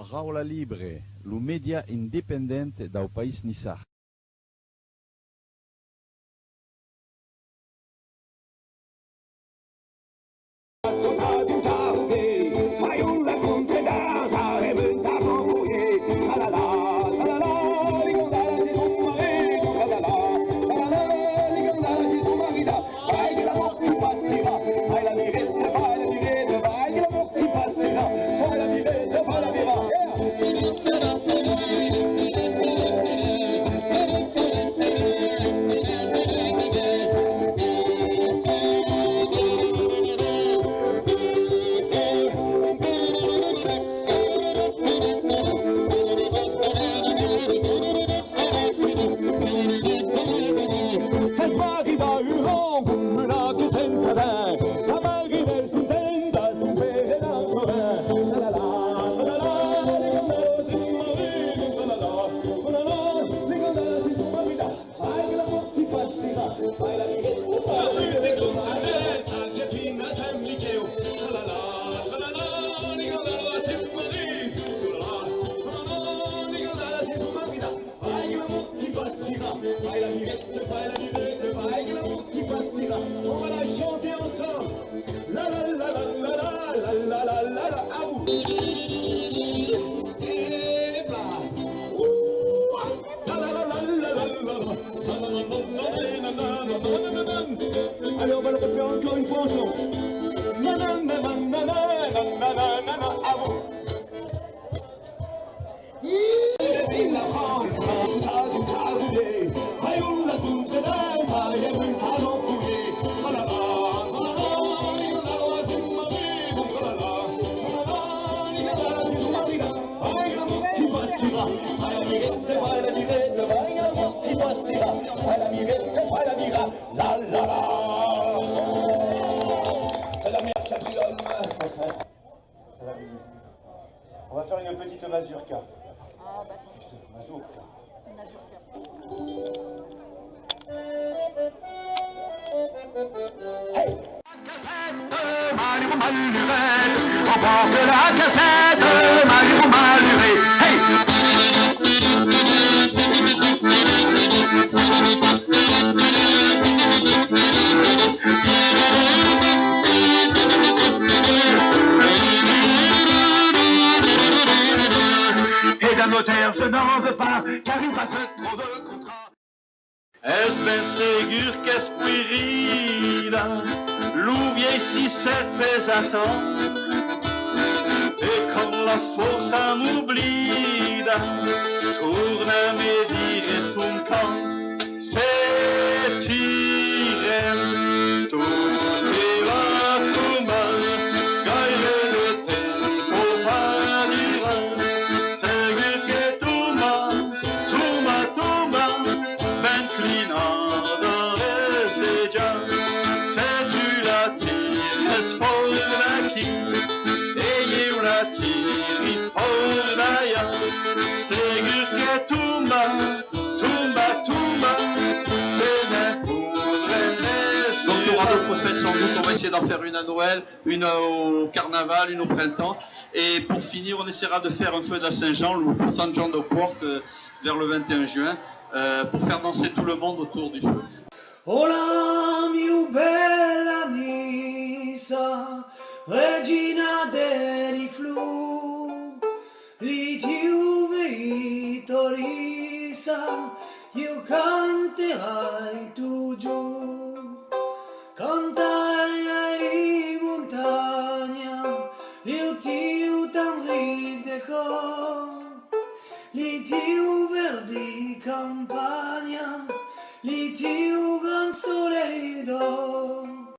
Paraula Libre, lo media independente do país Nissar. Allez, on va le refaire encore une fois ensemble. À vous. On va faire une petite mazurka. Ah, d'accord. Mazurka. Hey! Maluré, emporte la cassette, maluré, hey! Et d'un notaire je n'en veux pas, car il passe trop de contrats. És ben segur que és puirida, l'ouvier si set pesant, et quand la força m'oblida, torna-me dire ton camp, c'est tirem, tot et la tomba, gaire le tempo pas dira, segur que toma, ben clinada és deja, se tu la tires fort d'aquí, e eu la tiri fort d'allà, segur que tomba, c'est ben podrem rester. Donc il y aura d'autres fêtes sans doute, on va essayer d'en faire une à Noël, une au carnaval, une au printemps. Et pour finir, on essaiera de faire un feu de la Saint-Jean, le San Jean de Porte, vers le 21 juin, pour faire danser tout le monde autour du feu. Hola mio bella Nisa, regina dei flu, li ti Torisa, io canterai tu giù, cantai di montagna, io ti t'enrive de cor, li ti verdi campagna, li tiu gran soleil d'or.